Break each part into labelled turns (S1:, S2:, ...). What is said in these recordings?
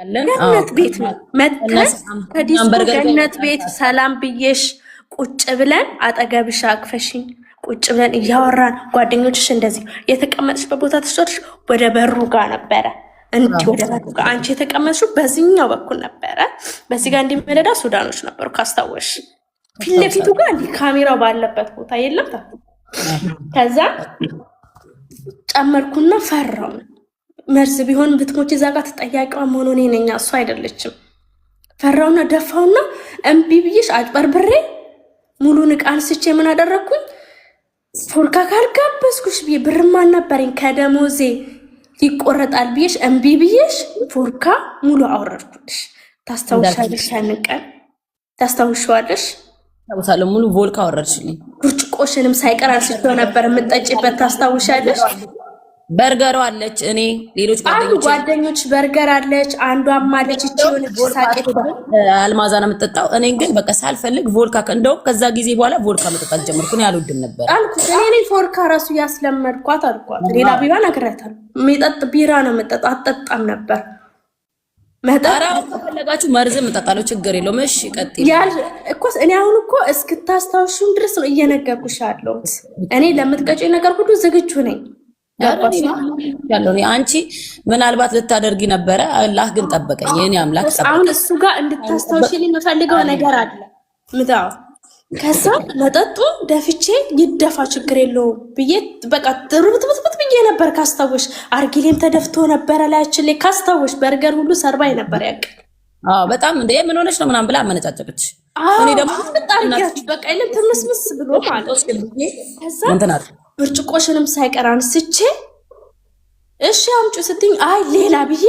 S1: ገነት ቤት ነው መተን ከዲስኮ ገነት ቤት ሰላም ብዬሽ ቁጭ ብለን አጠገብሽ አቅፈሽኝ ቁጭ ብለን እያወራን ጓደኞችሽ እንደዚህ የተቀመጥሽበት ቦታ ተሰጥሽ ወደ በሩ ጋር ነበረ። እንዲህ ወደ በሩ ጋር አንቺ የተቀመጥሽው በዚህኛው በኩል ነበረ። በዚህ ጋር እንዲመለዳ ሱዳኖች ነበሩ ካስታወሽ። ፊት ለፊቱ ጋር እንዲህ ካሜራው ባለበት ቦታ የለም። ከዛ ጨመርኩና ፈራው። መርዝ ቢሆን ብትሞች እዛ ጋር ተጠያቂዋ መሆኑ እኔ ነኝ እሱ አይደለችም። ፈራውና ደፋውና እምቢ ብዬሽ አጭበርብሬ ሙሉን ዕቃ አንስቼ ምን አደረኩኝ? ፎርካ ካልጋበዝኩሽ ብዬ ብርማ ነበረኝ ከደሞዜ ይቆረጣል ብዬሽ እምቢ ብዬሽ ፎርካ ሙሉ አወረድኩልሽ። ታስታውሻለሽ? ያንን ቀን ታስታውሻለሽ?
S2: ታውሳለ ሙሉ ቮልካ አወረድሽልኝ።
S1: ብርጭቆሽንም ሳይቀር አንስቼው ነበር የምጠጪበት። ታስታውሻለሽ?
S2: በርገሯ አለች። እኔ ሌሎች
S1: ጓደኞች በርገር አለች። አንዷም አለች እቺ ሆነች ሳቄት
S2: አልማዛ ነው የምትጠጣው። እኔ ግን በቃ ሳልፈልግ ቮልካ እንደውም ከዛ ጊዜ በኋላ ቮልካ መጠጣት ጀመርኩ። እኔ አልወድም ነበር
S1: አልኩት። እኔ ፎርካ ራሱ ያስለመድኳት አልኳት። ሌላ ቢራ ነግረታል። የሚጠጥ ቢራ ነው የምጠጣ አጠጣም ነበር
S2: መጣራ ፈለጋችሁ መርዝም እጠጣለሁ ችግር የለውም። እሺ ቀጥይ
S1: እኮ እኔ አሁን እኮ እስክታስታውሹን ድረስ ነው እየነገርኩሽ ያለሁት። እኔ ለምትቀጪ ነገር ሁሉ ዝግጁ ነኝ። ያለው አንቺ ምናልባት ልታደርጊ ነበረ። አላህ ግን ጠበቀኝ። የኔ አምላክ ጠበቀኝ። አሁን እሱ ጋር እንድታስታውሽልኝ የምፈልገው ነገር አለ። ምታው ከዛ መጠጡ ደፍቼ ይደፋ ችግር የለውም ብዬ በቃ ጥሩብጥብጥ ብዬ ነበር። ካስታወሽ አርጊሌም ተደፍቶ ነበረ ላያችን ላይ ካስታወሽ በርገር ሁሉ ሰርባይ ነበር ያቀ
S2: በጣም እንደ ምን ሆነሽ ነው ምናምን ብላ አመነጫጨቀች። እኔ ደግሞ
S1: ተጣጣሪያችሁ በቃ ይለም ትምስምስ ብሎ ማለት ከዛ ብርጭቆሽንም ሳይቀር አንስቼ እሺ አምጪ ስትኝ አይ ሌላ ብዬ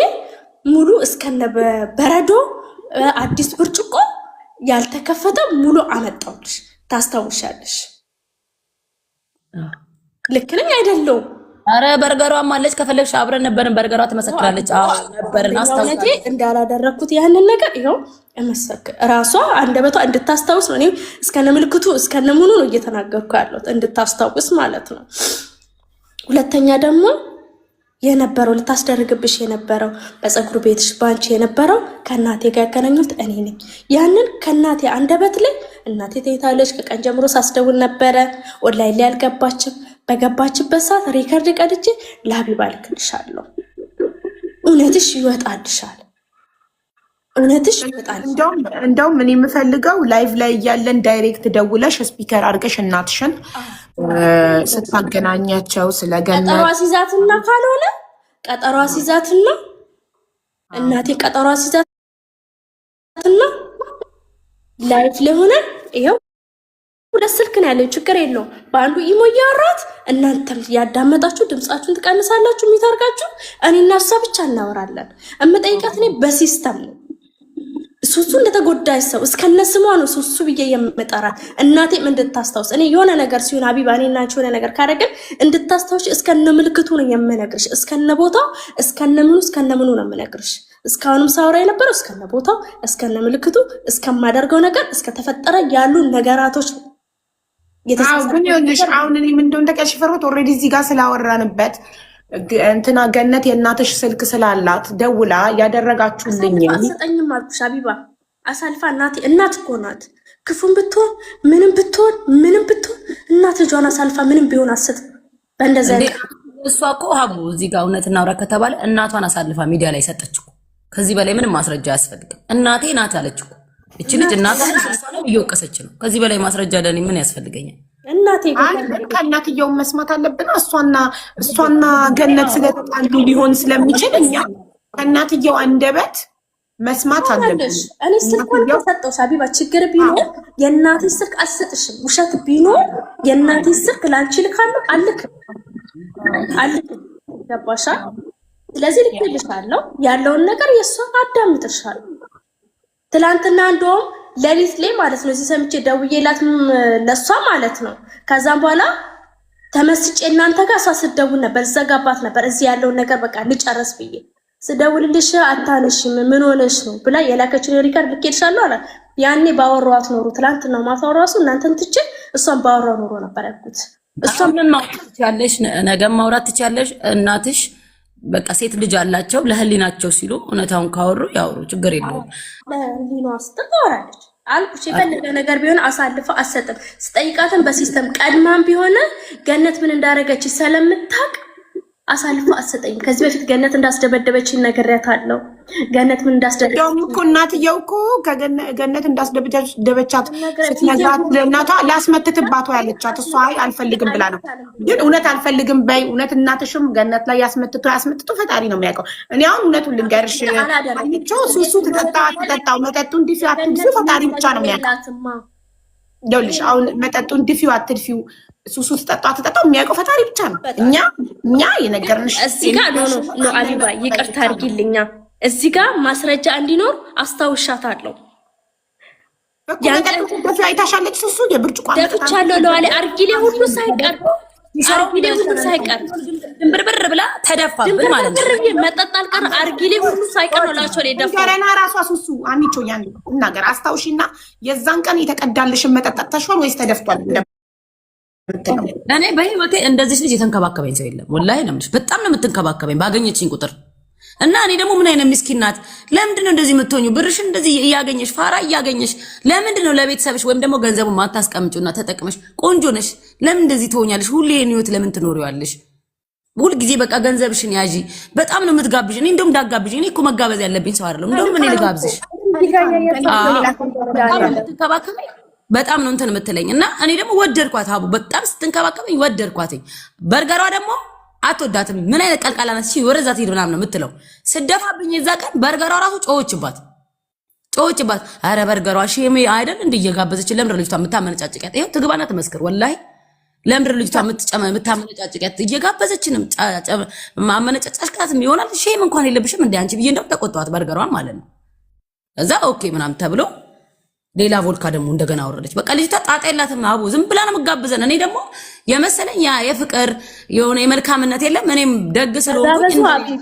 S1: ሙሉ እስከነ በረዶ አዲስ ብርጭቆ ያልተከፈተ ሙሉ አመጣውልሽ። ታስታውሻለሽ? ልክ ነኝ አይደለም?
S2: አረ በርገሯም አለች። ከፈለግሽ አብረን ነበርን። በርገሯ ትመሰክራለች። ነበርን አስታውሳለሁ
S1: እንዳላደረኩት ያንን ነገር ይኸው እመሰክር ራሷ አንደበቷ እንድታስታውስ ነው። እኔ እስከነ ምልክቱ እስከነ ምኑ ነው እየተናገርኩ ያለሁት እንድታስታውስ ማለት ነው። ሁለተኛ ደግሞ የነበረው ልታስደርግብሽ የነበረው በፀጉር ቤትሽ ባንቺ የነበረው ከእናቴ ጋር ያገናኙት እኔ ነኝ። ያንን ከእናቴ አንደበት ላይ እናቴ ተይታለች። ከቀን ጀምሮ ሳስደውል ነበረ። ኦንላይን ላይ አልገባችም። በገባችበት ሰዓት ሪከርድ ቀድቼ ለሀቢባ ልክልሻለሁ። እውነትሽ ይወጣልሻል። እውነትሽ ይወጣል።
S3: እንደውም እኔ የምፈልገው ላይቭ ላይ እያለን ዳይሬክት ደውለሽ ስፒከር አድርገሽ እናትሽን ስታገናኛቸው ስለገና
S1: ቀጠሮ ሲዛትና ካልሆነ ቀጠሮ ሲዛትና እናቴ ቀጠሮ ሲዛትና ላይቭ ላይ ሆነ ይሄው ሁለት ስልክ ነው ያለው። ችግር የለውም። በአንዱ ኢሞ እያወራት እናንተም ያዳመጣችሁ ድምጻችሁን ትቀንሳላችሁ። የሚታርጋችሁ እኔና እሷ ብቻ እናወራለን። እምጠይቃት እኔ በሲስተም ነው። ሱሱ እንደተጎዳይ ሰው እስከነስሟ ነው ሱሱ ብዬ የምጠራት። እናቴም እንድታስታውስ እኔ የሆነ ነገር ሲሆን ሀቢባ እኔና አንቺ የሆነ ነገር ካደረግን እንድታስታውሽ እስከነ ምልክቱ ነው የምነግርሽ። እስከነ ቦታው እስከነ ምኑ ነው የምነግርሽ። እስካሁንም ሳወራ የነበረው እስከነ ቦታው እስከነ ምልክቱ እስከማደርገው ነገር እስከተፈጠረ ያሉ ነገራቶች
S3: ግን ይኸውልሽ አሁን እኔ ምን እንደሆነ ተቀሽ ፈሮት ኦልሬዲ እዚህ ጋር ስላወራንበት እንትና ገነት የእናትሽ ስልክ ስላላት ደውላ ያደረጋችሁልኝ
S1: አሰጠኝም አልኩሽ። ሀቢባ አሳልፋ እናት እኮ ናት። ክፉን ብትሆን ምንም ብትሆን እናት ልጇን አሳልፋ ምንም ቢሆን አሰጥ በእንደዛ
S2: እሷ እኮ ሀቡ እዚህ ጋር እውነት እናውራ ከተባለ እናቷን አሳልፋ ሚዲያ ላይ ሰጠችው። ከዚህ በላይ ምንም ማስረጃ አያስፈልግም። እናቴ ናት አለችው። እቺ ልጅ እናቷን ነው እየወቀሰች ነው። ከዚህ በላይ ማስረጃ ለኔ ምን ያስፈልገኛል?
S1: እናቴ
S3: ከእናትየው መስማት አለብን። እሷና ገነት ስለተጣሉ ሊሆን ስለሚችል እኛ ከእናትየው አንደበት መስማት አለብን።
S1: እኔ ስልኳን ተሰጠው ሀቢባ ችግር ቢኖር የእናቴ ስልክ አልሰጥሽም። ውሸት ቢኖር የእናቴ ስልክ ላንቺ ልካለሁ። አልክም ገባሻ? ስለዚህ ልክልሻለሁ ያለውን ነገር የእሷን አዳምጥሻለሁ። ትላንትና እንደውም ለሊት ላይ ማለት ነው እዚህ ሰምቼ ደውዬላት ለሷ ማለት ነው። ከዛም በኋላ ተመስጬ እናንተ ጋር እሷ ስትደውል ነበር ዘጋባት ነበር። እዚህ ያለውን ነገር በቃ ልጨርስ ብዬ ስደውልልሽ አታነሽም ምን ሆነሽ ነው ብላ የላከችው ሪከርድ ልኬልሻለሁ አላት። ያኔ ባወራኋት ኖሮ ትላንትና ማታው ራሱ እናንተን ትቼ እሷን ባወራው ኖሮ ነበር ያልኩት።
S2: እሷን ምን ማውራት ትችያለሽ? ነገ ማውራት ትችያለሽ። እናትሽ በቃ ሴት ልጅ አላቸው ለህሊናቸው ሲሉ እውነታውን ካወሩ ያወሩ፣ ችግር የለውም።
S1: ለህሊኗ ስትል ታወራለች አልኩሽ። የፈለገ ነገር ቢሆን አሳልፈ አሰጥም። ስጠይቃትን በሲስተም ቀድማም ቢሆን ገነት ምን እንዳደረገች ስለምታውቅ አሳልፎ አሰጠኝ። ከዚህ በፊት ገነት እንዳስደበደበችኝ ነግሬያታለሁ። ገነት ምን እንዳስደበደበች
S3: እኮ እናትየው እኮ ገነት እንዳስደበደበቻት ስትነግራት ለእናቷ ላስመትትባቷ ያለቻት እሷ አልፈልግም ብላ ነው። ግን እውነት አልፈልግም በይ። እውነት እናትሽም ገነት ላይ ያስመትቱ ፈጣሪ ነው የሚያውቀው። እኔ አሁን እውነቱን ልንገርሽ፣ ሱሱ ትጠጣው መጠጡ እንዲፊ አትድፊ ፈጣሪ ብቻ ነው የሚያውቀው። ይኸውልሽ አሁን መጠጡ እንዲፊው አትድፊው ሱሱ ትጠጣው የሚያውቀው ፈጣሪ ብቻ ነው። እኛ የነገርንሽ
S1: እዚህ ጋር ኖ አቢባ ይቅርታ አድርጊልኛ። እዚህ ጋር ማስረጃ እንዲኖር አስታውሻታለሁ።
S3: አይታሻለች ሱሱ የብርጭቆ
S1: ደብቻለሁ ለዋለ አርጊሌ ሁሉ ሳይቀር
S2: ድንብርብር ብላ ተደፋብን ማለት ነው።
S1: መጠጥ አልቀር አርጊሌ ሁሉ ሳይቀር ነው ላቸው ላይ ደፋ
S3: ገረና ራሷ ሱሱ አንቺ ያን ነገር አስታውሺና የዛን ቀን የተቀዳልሽን መጠጥ ጠጥተሽዋል ወይስ ተደፍቷል?
S2: እኔ በህይወቴ እንደዚህ ልጅ የተንከባከበኝ ሰው የለም። ወላሂ ነው የምልሽ። በጣም ነው የምትንከባከበኝ ባገኘችኝ ቁጥር እና እኔ ደግሞ ምን አይነት ምስኪን ናት። ለምንድን ነው እንደዚህ የምትሆኙ? ብርሽን እንደዚህ እያገኘሽ ፋራ እያገኘሽ ለምንድን ነው ለቤተሰብሽ ወይም ደግሞ ገንዘቡን ማታስቀምጪውና ተጠቅመሽ ቆንጆ ነሽ ለምን እንደዚህ ትሆኛለሽ? ሁሌ ይሄን ህይወት ለምን ትኖሪዋለሽ? ሁል ጊዜ በቃ ገንዘብሽን ያዢ። በጣም ነው የምትጋብዥ። እኔ እንደውም እንዳጋብዥ እኔ እኮ መጋበዝ ያለብኝ ሰው አይደለም። እንደውም እኔ ልጋብዝሽ። ትንከባከበኝ በጣም ነው እንትን የምትለኝ እና እኔ ደግሞ ወደድኳት። ሀቡ በጣም ስትንከባከበኝ ወደድኳትኝ። በርገሯ ደግሞ አትወዳትም። ምን አይነት ቀልቃላ ናት? እሺ ወረዛ ትሄድ ምናምን ነው የምትለው። ስደፋብኝ የዛ ቀን በርገሯ ራሱ ጮኸችባት። አረ በርገሯ ሼሜ አይደል እንደ እየጋበዘችን ለምድር ልጅቷ የምታመነጫጭቂያት? ይኸው ትግባና ትመስክር። ወላሂ ለምድር ልጅቷ የምታመነጫጭቂያት እየጋበዘችንም ማመነጫጫሽቃትም ይሆናል። ሼም እንኳን የለብሽም እንደ አንቺ ብዬ እንደው ተቆጣዋት በርገሯን ማለት ነው። እዛ ኦኬ ምናምን ተብሎ ሌላ ቮልካ ደግሞ እንደገና አወረደች። በቃ ልጅቷ ጣጣ የላትም። አቡ ዝም ብላ ነው የምጋብዘን። እኔ ደግሞ የመሰለኝ ያ የፍቅር የሆነ የመልካምነት የለም። እኔም ደግ ስለሆንኩኝ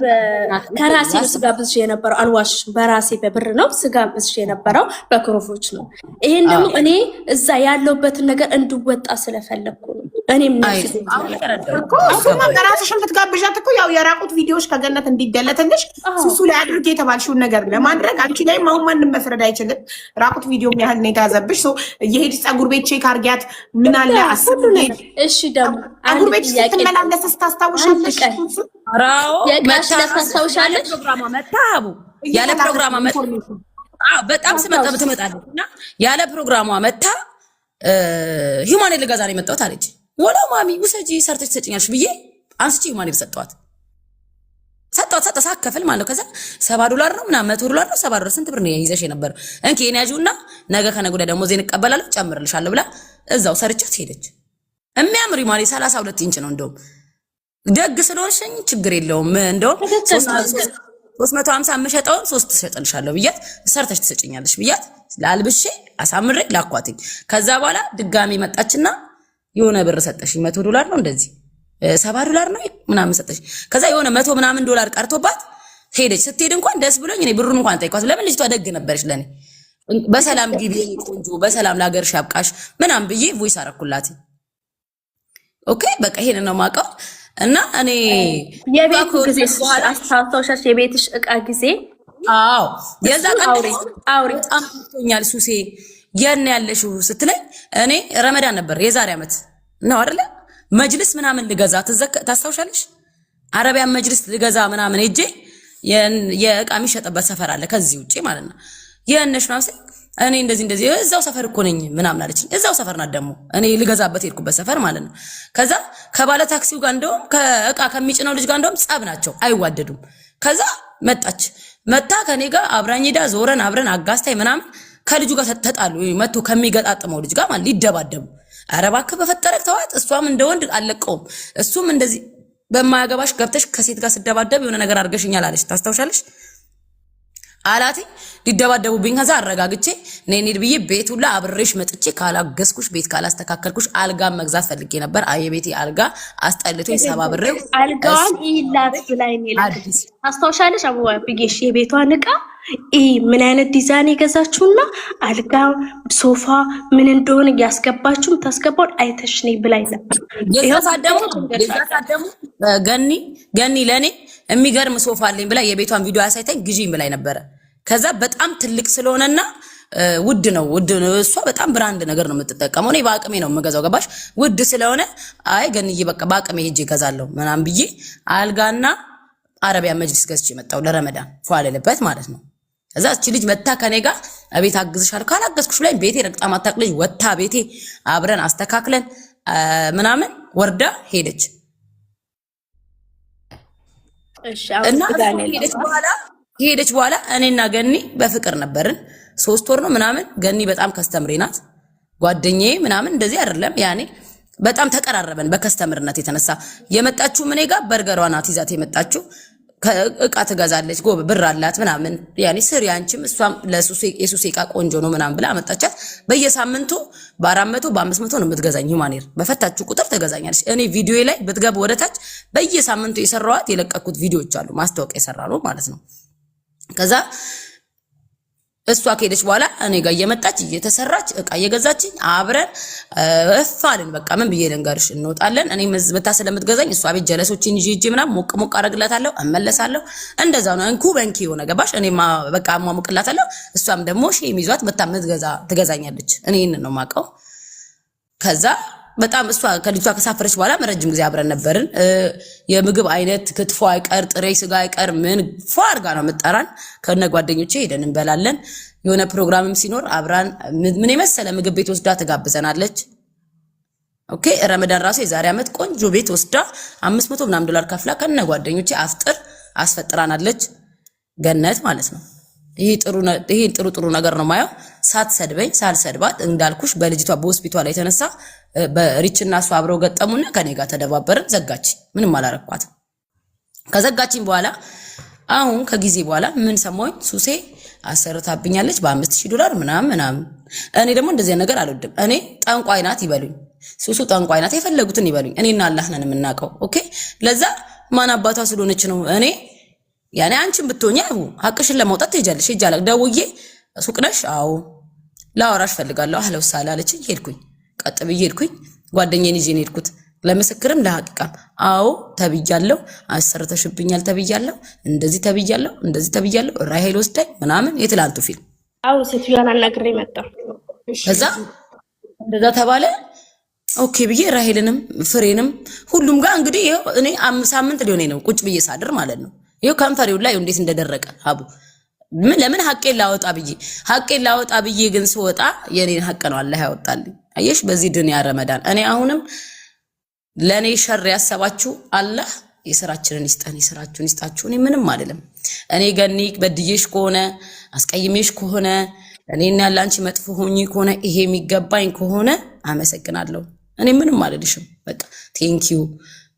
S1: ከራሴ ነው ስጋብዝሽ የነበረው። አልዋሽ በራሴ በብር ነው ስጋብዝሽ የነበረው፣ በክሮፎች ነው። ይሄን ደግሞ እኔ እዛ ያለውበትን ነገር እንድወጣ ስለፈለግኩ ነው። እኔም
S3: እሱማ በራስሽን ብትጋብዣት እኮ ያው የራቁት ቪዲዮዎች ከገነት እንዲደለትልሽ ሱሱ ላይ አድርጌ የተባልሽውን ነገር ለማድረግ አንቺ ላይም አሁን ማንም መፍረድ አይችልም። ራቁት ቪዲዮ ያህል ነው የተያዘብሽ። የሄድ ፀጉር ቤት ቼክ አርጊያት ምን አለ አስብ።
S1: እሺ ደግሞ
S3: ፀጉር ቤት ስትመላለስ ታስታውሻለሽ?
S2: አራው
S1: መጣ ታስታውሻለሽ?
S2: ፕሮግራማ መጣ አቡ ያለ ፕሮግራማ መጣ። በጣም ስመጣ ትመጣለች እና ያለ ፕሮግራማ መጣ። ሂውማን ልገዛ ነው የመጣሁት አለች። ወላ ማሚ ውሰጂ ሰርተሽ ትሰጪኛለሽ ብዬ አንስቼ ሂውማን ሰጠኋት። ሳከፍል ማለት ከዛ $70 ነው ምናምን $100 ነው $70 ስንት ብር ነው ይዘሽ የነበረው? እንኪ እኔ ያዡና ነገ ከነገ ወዲያ ደግሞ ዜን እቀበላለሁ ጨምርልሻለሁ ብላ እዛው ሰርቻት ሄደች። የሚያምር ሂውማን 32 ኢንች ነው። እንደውም ደግ ስለሆንሽኝ ችግር የለውም እንደውም 350 የምሸጠውን 3 ትሸጥልሻለሁ ብያት ሰርተሽ ትሰጪኛለሽ ብያት ላልብሼ አሳምሬ ላኳትኝ። ከዛ በኋላ ድጋሚ መጣችና የሆነ ብር ሰጠሽኝ $100 ነው እንደዚህ $70 ነው ምናምን ሰጠሽ። ከዛ የሆነ $100 ምናምን ቀርቶባት ሄደች። ስትሄድ እንኳን ደስ ብሎኝ እኔ ብሩን እንኳን ጠይቋት። ለምን ልጅቷ ደግ ነበረች ለኔ። በሰላም ግቢ ቆንጆ፣ በሰላም ለሀገርሽ ያብቃሽ ምናምን ብዬ ቮይስ አረኩላት። ኦኬ በቃ ይሄን ነው የማውቀው። እና እኔ
S1: የቤት ጊዜ አስታውሻሽ የቤትሽ እቃ ጊዜ
S2: አዎ የዛ ቀን አውሪ አምጥቶኛል ሱሴ የኔ ያለሽው ስትለኝ እኔ ረመዳን ነበር የዛሬ ዓመት ነው አይደለ መጅልስ ምናምን ልገዛ ታስታውሻለሽ? አረቢያን መጅልስ ልገዛ ምናምን ሄጄ የእቃ የሚሸጥበት ሰፈር አለ ከዚህ ውጪ ማለት ነው። የነሽ ነው እኔ እንደዚህ እዛው ሰፈር እኮ ነኝ ምናምን አለችኝ። እዛው ሰፈር ናት ደግሞ እኔ ልገዛበት ሄድኩበት ሰፈር ማለት ነው። ከዛ ከባለ ታክሲው ጋር እንደውም ከእቃ ከሚጭነው ልጅ ጋር እንደውም ጸብ ናቸው፣ አይዋደዱም። ከዛ መጣ ከኔ ጋር አብራኝ ሄዳ ዞረን አብረን አጋስታይ ምናምን ከልጁ ጋር ተጣሉ። መጥቶ ከሚገጣጥመው ልጅ ጋር ማለት ሊደባደቡ። ኧረ እባክህ በፈጠረክ ተዋት። እሷም እንደ ወንድ አለቀውም እሱም እንደዚህ በማያገባሽ ገብተሽ ከሴት ጋር ስደባደብ የሆነ ነገር አድርገሽኛል አለች። ታስታውሻለሽ? አላቲ ሊደባደቡብኝ። ከዛ አረጋግቼ ነይ እንሂድ ብዬ ቤት ሁላ አብሬሽ መጥቼ ካላገዝኩሽ ቤት ካላስተካከልኩሽ አልጋ መግዛት ፈልጌ ነበር። የቤቴ አልጋ አስጠልቶኝ ሰባብሬው
S1: አልጋዋን ይላት ብላኝ ይላልሽ። ታስታውሻለሽ? አበባ ብዬሽ የቤቷን እቃ ምን አይነት ዲዛይን የገዛችሁና አልጋ ሶፋ ምን እንደሆነ ያስገባችሁ ታስገባው አይተሽ ነኝ ብላኝ ነበር።
S2: የዛሳደሙ ገኒ ለኔ የሚገርም ሶፋ አለኝ ብላ የቤቷን ቪዲዮ አሳይታኝ ግዢኝ ብላኝ ነበረ። ከዛ በጣም ትልቅ ስለሆነና ውድ ነው። እሷ በጣም ብራንድ ነገር ነው የምትጠቀመው። እኔ በአቅሜ ነው የምገዛው ገባሽ? ውድ ስለሆነ አይ ገንዬ በቃ በአቅሜ ሄጄ እገዛለሁ ምናምን ብዬ አልጋና አረቢያ መጅሊስ ገዝቼ መጣሁ ለረመዳን ፏለለበት ማለት ነው። ከዛ እቺ ልጅ መታ ከኔ ጋር አቤት አግዝሻለሁ ካላገዝኩሽ ላይ ቤቴ ረግጣ ማታቅ ልጅ ወታ ቤቴ አብረን አስተካክለን ምናምን ወርዳ ሄደች። እና ሄደች በኋላ እኔና ገኒ በፍቅር ነበርን 3 ወር ነው ምናምን። ገኒ በጣም ከስተምሬ ናት ጓደኛዬ ምናምን እንደዚህ አይደለም ያኔ በጣም ተቀራረበን በከስተምርነት የተነሳ። የመጣችው ምን ጋር በርገሯ ናት ይዛት የመጣችው እቃ ትገዛለች ጎብ ብር አላት ምናምን ያኔ ስር ያንቺም እሷም የሱሴ እቃ ቆንጆ ነው ምናምን ብላ አመጣቻት። በየሳምንቱ በ400 በ500 ነው የምትገዛኝ። ሁማኔር በፈታችሁ ቁጥር ትገዛኛለች። እኔ ቪዲዮ ላይ ብትገቡ ወደታች በየሳምንቱ የሰራዋት የለቀኩት ቪዲዮዎች አሉ ማስታወቂያ የሰራ ነው ማለት ነው። ከዛ እሷ ከሄደች በኋላ እኔ ጋር እየመጣች እየተሰራች እቃ እየገዛችኝ አብረን እፋልን በቃ ምን ብዬ ልንገርሽ እንወጣለን። እኔ መዝበታ ስለምትገዛኝ እሷ ቤት ጀለሶችን ይዤ ምናምን ሞቅ አረግላታለሁ እመለሳለሁ። እንደዛ ነው እንኩ በንኪ ሆነ ገባሽ? እኔ በቃ አሟሙቅላታለሁ እሷም ደግሞ ሼም ይዟት መታ ትገዛኛለች። እኔ ይሄንን ነው የማውቀው። ከዛ በጣም እሷ ከልጅቷ ከሳፈረች በኋላ ረጅም ጊዜ አብረን ነበርን። የምግብ አይነት ክትፎ አይቀር ጥሬ ስጋ አይቀር ምን ፏርጋ ነው የምጠራን። ከነ ጓደኞቼ ሄደን እንበላለን። የሆነ ፕሮግራምም ሲኖር አብራን ምን የመሰለ ምግብ ቤት ወስዳ ትጋብዘናለች። ኦኬ ረመዳን ራሱ የዛሬ ዓመት ቆንጆ ቤት ወስዳ 500 ምናምን ዶላር ከፍላ ከነ ጓደኞቼ አፍጥር አስፈጥራናለች። ገነት ማለት ነው። ይሄ ጥሩ ነገር ነው ማየው። ሳትሰድበኝ ሳልሰድባት እንዳልኩሽ በልጅቷ በሆስፒታል ላይ የተነሳ በሪችና እሷ አብረው ገጠሙና ከኔ ጋር ተደባበርን። ዘጋች። ምንም አላረኳትም። ከዘጋችኝ በኋላ አሁን ከጊዜ በኋላ ምን ሰማሁኝ? ሱሴ አሰርታብኛለች በ5000 ምናምን። እኔ ደግሞ እንደዚህ ነገር አልወድም። እኔ ጠንቋይ ናት ይበሉኝ፣ ሱሱ ጠንቋይ ናት፣ የፈለጉትን ይበሉኝ። እኔና አላህ ነን የምናውቀው። ኦኬ ለዛ ማን አባቷ ስለሆነች ነው እኔ ያኔ አንቺን ብትሆኚ ሀቅሽን ለማውጣት ትሄጃለሽ። ሄጃለ ደውዬ ሱቅ ነሽ? አዎ ላወራሽ ፈልጋለሁ። አህለው ሳላ አለችኝ። ሄድኩኝ። ቀጥ ብዬ ሄድኩኝ። ጓደኛዬን ይዤ ነው ሄድኩት። ለምስክርም ለሐቂቃም አዎ ተብያለሁ። አሰርተሽብኛል ተብያለሁ። እንደዚህ ተብያለሁ። ራሄል ወስዳኝ ምናምን የትላንቱ ፊልም
S1: አዎ ሴትዮዋን አናግሬ መጣሁ።
S2: ከዛ እንደዛ ተባለ። ኦኬ ብዬ ራሄልንም ፍሬንም ሁሉም ጋር እንግዲህ ይሄው እኔ 5 ሳምንት ሊሆነ ነው ቁጭ ብዬ ሳድር ማለት ነው። ይሄው ከንፈሬው ላይ እንዴት እንደደረቀ ሀቡ ለምን ሐቄን ላወጣ ብዬ ግን ስወጣ የኔን ሐቅ ነው አላህ ያወጣልኝ። አየሽ በዚህ ዱንያ ረመዳን እኔ አሁንም ለኔ ሸር ያሰባችሁ አላህ የሥራችንን ይስጠን፣ የሥራችሁን ይስጣችሁ። እኔ ምንም አይደለም። እኔ ገኒ በድዬሽ ከሆነ አስቀይሜሽ ከሆነ እኔና ያላንቺ መጥፎ ሆኜ ከሆነ ይሄ የሚገባኝ ከሆነ አመሰግናለሁ። እኔ ምንም አይደልሽም። በቃ ቴንኪዩ።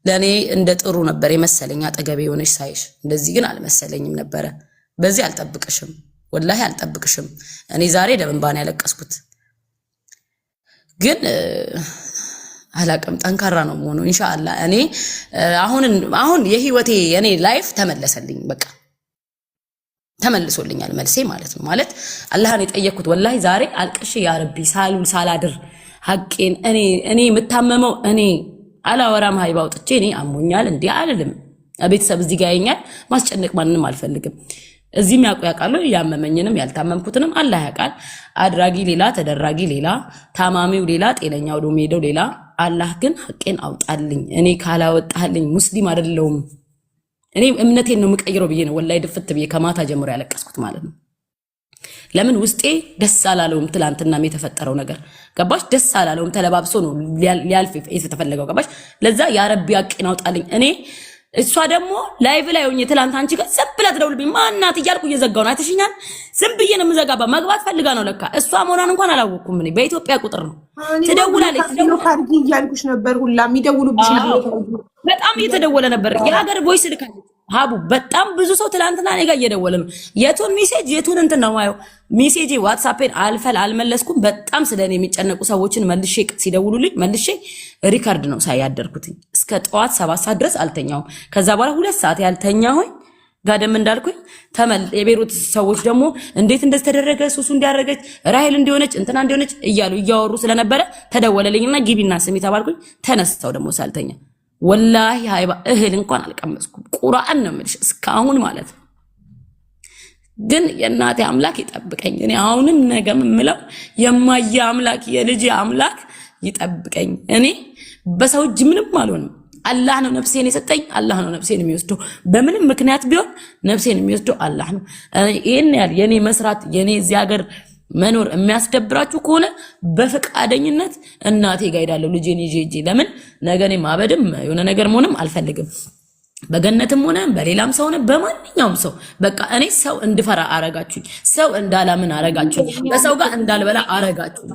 S2: ለኔ እንደ ጥሩ ነበር የመሰለኝ አጠገቤ ሆነሽ ሳይሽ፣ እንደዚህ ግን አልመሰለኝም ነበረ። በዚህ አልጠብቅሽም፣ ወላሂ አልጠብቅሽም። እኔ ዛሬ ደምባን ያለቀስኩት ግን አላቅም ጠንካራ ነው መሆኑ ኢንሻአላህ። እኔ አሁን የህይወቴ የኔ ላይፍ ተመለሰልኝ። በቃ ተመልሶልኛል መልሴ ማለት ነው። ማለት አላህን የጠየቅኩት ወላሂ ዛሬ አልቅሽ ያ ረቢ ሳሉል ሳላድር ሐቄን እኔ የምታመመው እኔ አላወራም ሀይባ አውጥቼ እኔ አሞኛል እንዴ አልልም። ቤተሰብ እዚህ ጋር ያኛል ማስጨነቅ ማንንም አልፈልግም። እዚህም ያውቃሉ ያመመኝንም ያልታመምኩትንም አላህ ያውቃል። አድራጊ ሌላ ተደራጊ ሌላ፣ ታማሚው ሌላ ጤነኛው ደሞ ሄደው ሌላ። አላህ ግን ሐቄን አውጣልኝ። እኔ ካላወጣልኝ ሙስሊም አይደለሁም። እኔ እምነቴን ነው የምቀይረው ብዬ ነው ወላሂ ድፍት ብዬ ከማታ ጀምሮ ያለቀስኩት ማለት ነው። ለምን ውስጤ ደስ አላለውም። ትላንትናም የተፈጠረው ነገር ገባሽ? ደስ አላለውም። ተለባብሶ ነው ሊያልፍ የተፈለገው ገባሽ? ለዛ ያ ረቢ ሐቄን አውጣልኝ። እኔ እሷ ደግሞ ላይቭ ላይ ሆኜ ትላንት አንቺ ጋር ዝም ብላ ትደውልብኝ ማናት እያልኩ እየዘጋው ነው። አይተሽኛል? ዝም ብዬ ነው የምዘጋባ። መግባት ፈልጋ ነው ለካ። እሷ መሆኗን እንኳን አላወቅኩም። እኔ በኢትዮጵያ ቁጥር ነው ትደውላለች።
S3: ካርዲ እያልኩሽ ነበር። ሁላ የሚደውሉብሽ
S2: በጣም እየተደወለ ነበር። የሀገር ቮይስ ልካለች ሀቡ። በጣም ብዙ ሰው ትላንትና እኔ ጋር እየደወለ ነው። የቱን ሜሴጅ የቱን እንትን ነው ማየው። ሜሴጅ ዋትስአፕን አልመለስኩም። በጣም ስለኔ የሚጨነቁ ሰዎችን መልሼ ሲደውሉልኝ መልሼ ሪካርድ ነው ሳያደርኩትኝ እስከ ጠዋት 7 ሰዓት ድረስ አልተኛውም። ከዛ በኋላ 2 ሰዓት ያልተኛሁኝ ጋደም እንዳልኩኝ የቤሩት ሰዎች ደግሞ እንዴት እንደዚህ ተደረገ ሱሱ እንዲያረገች ራሄል እንዲሆነች እንትና እንዲሆነች እያሉ እያወሩ ስለነበረ ተደወለልኝና ግቢና ስሚ ተባልኩኝ። ተነስተው ደግሞ ሳልተኛ ወላሂ ሃይባ እህል እንኳን አልቀመስኩም። ቁርአን ነው የምልሽ እስካሁን ማለት ነው። ግን የእናቴ አምላክ ይጠብቀኝ። እኔ አሁንም ነገም የምለው የማየ አምላክ የልጅ አምላክ ይጠብቀኝ። እኔ በሰው እጅ ምንም አልሆንም። አላህ ነው ነፍሴን የሰጠኝ፣ አላህ ነው ነፍሴን የሚወስደው። በምንም ምክንያት ቢሆን ነፍሴን የሚወስደው አላህ ነው። ይሄን ያህል የኔ መስራት የኔ እዚህ ሀገር መኖር የሚያስደብራችሁ ከሆነ በፈቃደኝነት እናቴ ጋር ሄዳለሁ ልጄን ይዤ። ለምን ነገ እኔ ማበድም የሆነ ነገር መሆንም አልፈልግም። በገነትም ሆነ በሌላም ሰው ሆነ በማንኛውም ሰው በቃ እኔ ሰው እንድፈራ አረጋችሁኝ፣ ሰው እንዳላምን አረጋችሁኝ፣ በሰው ጋር እንዳልበላ አረጋችሁኝ።